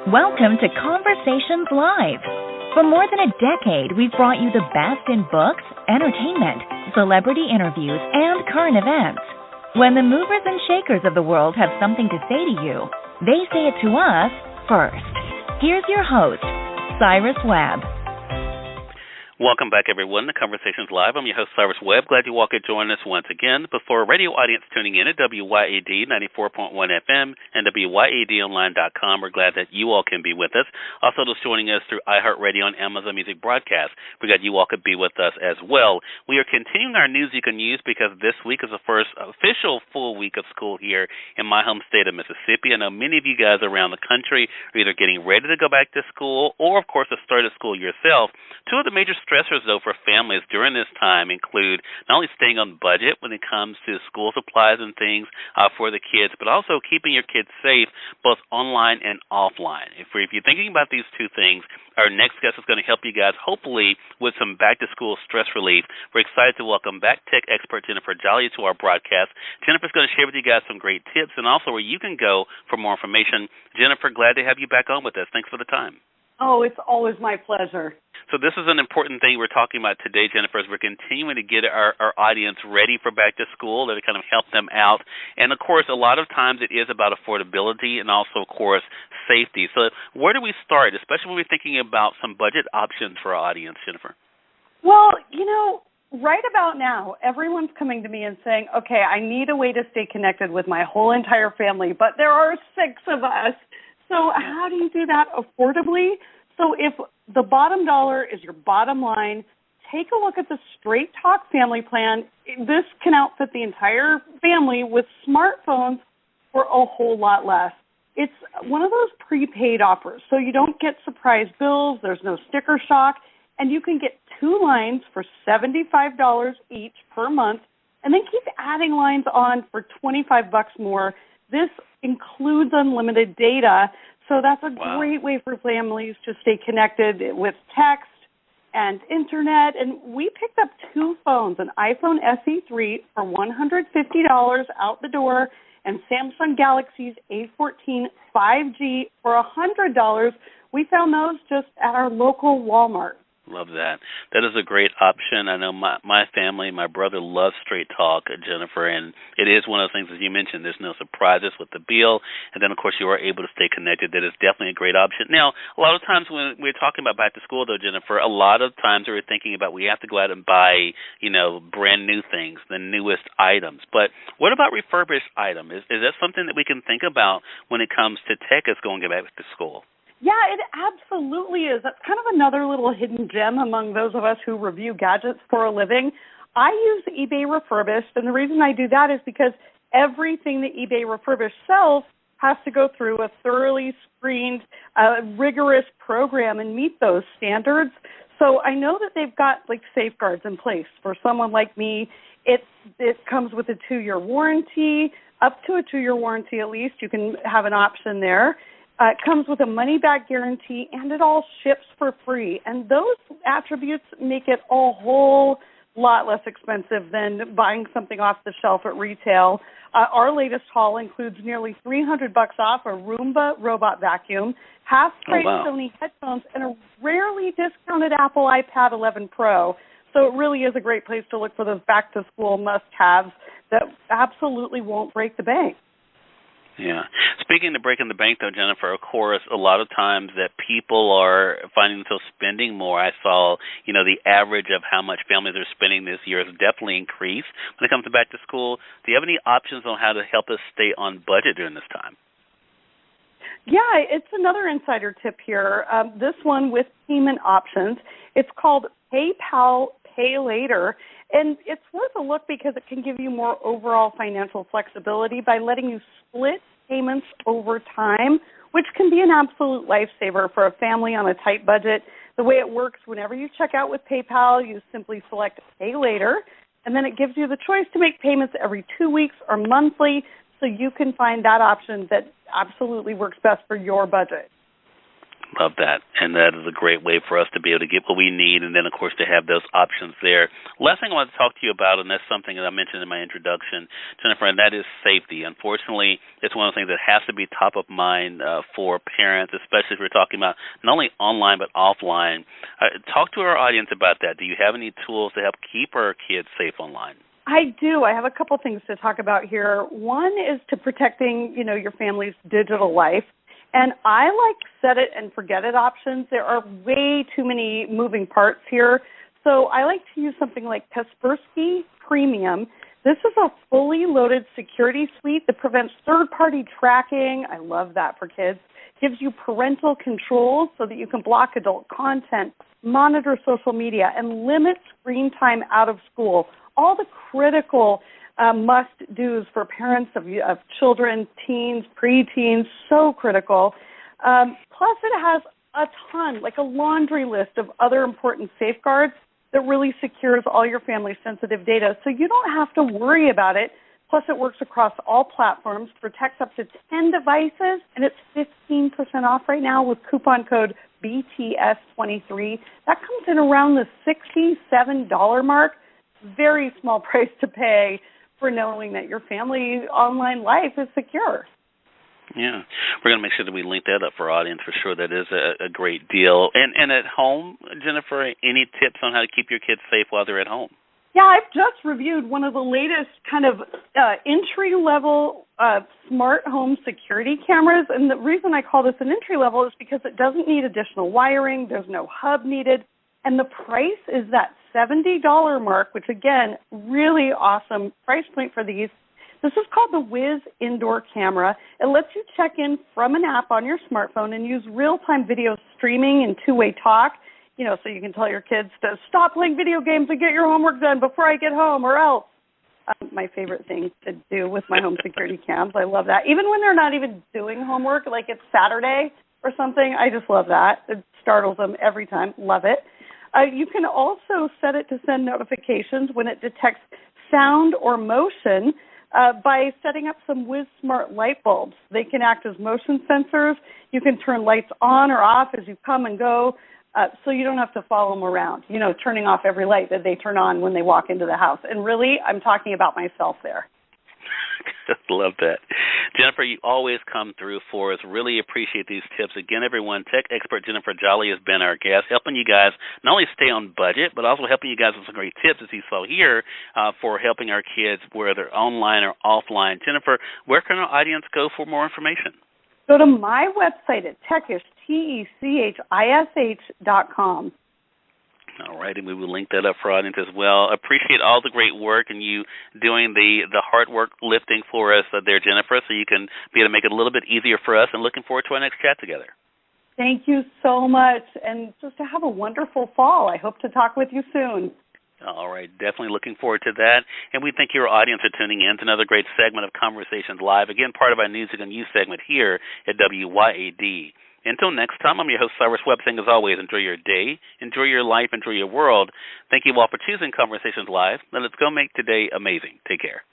Welcome to Conversations Live. For more than a decade, we've brought you the best in books, entertainment, celebrity interviews, and current events. When the movers and shakers of the world have something to say to you, they say it to us first. Here's your host, Cyrus Webb. Welcome back, everyone, to Conversations Live. I'm your host, Cyrus Webb. Glad you all could join us once again. Before a radio audience tuning in at WYAD 94.1 FM and WYADonline.com, we're glad that you all can be with us. Also, just joining us through iHeartRadio and Amazon Music Broadcast. We're glad you all could be with us as well. We are continuing our News You Can Use because this week is the first official full week of school here in my home state of Mississippi. I know many of you guys around the country are either getting ready to go back to school or, of course, have started school yourself. Two of the major stressors, though, for families during this time include not only staying on budget when it comes to school supplies and things for the kids, but also keeping your kids safe both online and offline. If you're thinking about these two things, our next guest is going to help you guys, hopefully, with some back-to-school stress relief. We're excited to welcome back tech expert Jennifer Jolly to our broadcast. Jennifer's going to share with you guys some great tips and also where you can go for more information. Jennifer, glad to have you back on with us. Thanks for the time. Oh, it's always my pleasure. So this is an important thing we're talking about today, Jennifer, as we're continuing to get our audience ready for back to school, to kind of help them out. And, of course, a lot of times it is about affordability and also, of course, safety. So where do we start, especially when we're thinking about some budget options for our audience, Jennifer? Well, right about now, everyone's coming to me and saying, okay, I need a way to stay connected with my whole entire family, but there are 6 of us. So how do you do that affordably? So if the bottom dollar is your bottom line, take a look at the Straight Talk Family Plan. This can outfit the entire family with smartphones for a whole lot less. It's one of those prepaid offers, so you don't get surprise bills, there's no sticker shock, and you can get 2 lines for $75 each per month, and then keep adding lines on for $25 more. This includes unlimited data, so that's a great way for families to stay connected with text and internet. And we picked up 2 phones, an iPhone SE3 for $150 out the door, and Samsung Galaxy's A14 5G for $100. We found those just at our local Walmart. Love that. That is a great option. I know my family, my brother loves Straight Talk, Jennifer, and it is one of the things, as you mentioned, there's no surprises with the bill, and then, of course, you are able to stay connected. That is definitely a great option. Now, a lot of times when we're talking about back to school, though, Jennifer, a lot of times we're thinking about we have to go out and buy, brand new things, the newest items. But what about refurbished items? Is that something that we can think about when it comes to tech as going back to school? Yeah, it absolutely is. That's kind of another little hidden gem among those of us who review gadgets for a living. I use eBay Refurbished, and the reason I do that is because everything that eBay Refurbished sells has to go through a thoroughly screened, rigorous program and meet those standards. So I know that they've got safeguards in place. For someone like me, it comes with a 2-year warranty, up to a 2-year warranty at least. You can have an option there. It comes with a money-back guarantee, and it all ships for free. And those attributes make it a whole lot less expensive than buying something off the shelf at retail. Our latest haul includes nearly $300 off a Roomba robot vacuum, half-price Sony headphones, and a rarely discounted Apple iPad 11 Pro. So it really is a great place to look for those back-to-school must-haves that absolutely won't break the bank. Yeah. Speaking of breaking the bank, though, Jennifer, of course, a lot of times that people are finding themselves spending more. I saw, the average of how much families are spending this year has definitely increased when it comes to back to school. Do you have any options on how to help us stay on budget during this time? Yeah, it's another insider tip here. This one with payment options. It's called PayPal Pay Later. And it's worth a look because it can give you more overall financial flexibility by letting you split payments over time, which can be an absolute lifesaver for a family on a tight budget. The way it works, whenever you check out with PayPal, you simply select Pay Later, and then it gives you the choice to make payments every 2 weeks or monthly, so you can find that option that absolutely works best for your budget. Love that. And that is a great way for us to be able to get what we need and then, of course, to have those options there. Last thing I want to talk to you about, and that's something that I mentioned in my introduction, Jennifer, and that is safety. Unfortunately, it's one of the things that has to be top of mind for parents, especially if we're talking about not only online but offline. Talk to our audience about that. Do you have any tools to help keep our kids safe online? I do. I have a couple things to talk about here. One is to protecting, your family's digital life. And I like set it and forget it options. There are way too many moving parts here. So I like to use something like Kaspersky Premium. This is a fully loaded security suite that prevents third-party tracking. I love that for kids. Gives you parental controls so that you can block adult content, monitor social media, and limit screen time out of school. All the critical must-dos for parents of children, teens, preteens, so critical. Plus, it has a ton, like a laundry list of other important safeguards that really secures all your family's sensitive data, so you don't have to worry about it. Plus, it works across all platforms, protects up to 10 devices, and it's 15% off right now with coupon code BTS23. That comes in around the $67 mark. Very small price to pay for knowing that your family online life is secure. Yeah. We're going to make sure that we link that up for our audience for sure. That is a great deal. And at home, Jennifer, any tips on how to keep your kids safe while they're at home? Yeah, I've just reviewed one of the latest kind of entry-level smart home security cameras. And the reason I call this an entry-level is because it doesn't need additional wiring. There's no hub needed. And the price is that $70 mark, which, again, really awesome price point for these. This is called the Wiz Indoor Camera. It lets you check in from an app on your smartphone and use real-time video streaming and two-way talk, so you can tell your kids to stop playing video games and get your homework done before I get home or else. My favorite thing to do with my home security cams. I love that. Even when they're not even doing homework, like it's Saturday or something, I just love that. It startles them every time. Love it. You can also set it to send notifications when it detects sound or motion by setting up some Wiz Smart light bulbs. They can act as motion sensors. You can turn lights on or off as you come and go, so you don't have to follow them around, turning off every light that they turn on when they walk into the house. And really, I'm talking about myself there. Love that. Jennifer, you always come through for us. Really appreciate these tips. Again, everyone, tech expert Jennifer Jolly has been our guest, helping you guys not only stay on budget, but also helping you guys with some great tips, as you saw here, for helping our kids, whether online or offline. Jennifer, where can our audience go for more information? Go to my website at techish, TECHISH.com. All right, and we will link that up for our audience as well. Appreciate all the great work and you doing the hard work lifting for us there, Jennifer, so you can be able to make it a little bit easier for us, and looking forward to our next chat together. Thank you so much, and just to have a wonderful fall. I hope to talk with you soon. All right, definitely looking forward to that. And we thank your audience for tuning in to another great segment of Conversations Live, again, part of our Music and Youth segment here at WYAD. Until next time, I'm your host, Cyrus Webb, saying, as always, enjoy your day, enjoy your life, enjoy your world. Thank you all for choosing Conversations Live. Now let's go make today amazing. Take care.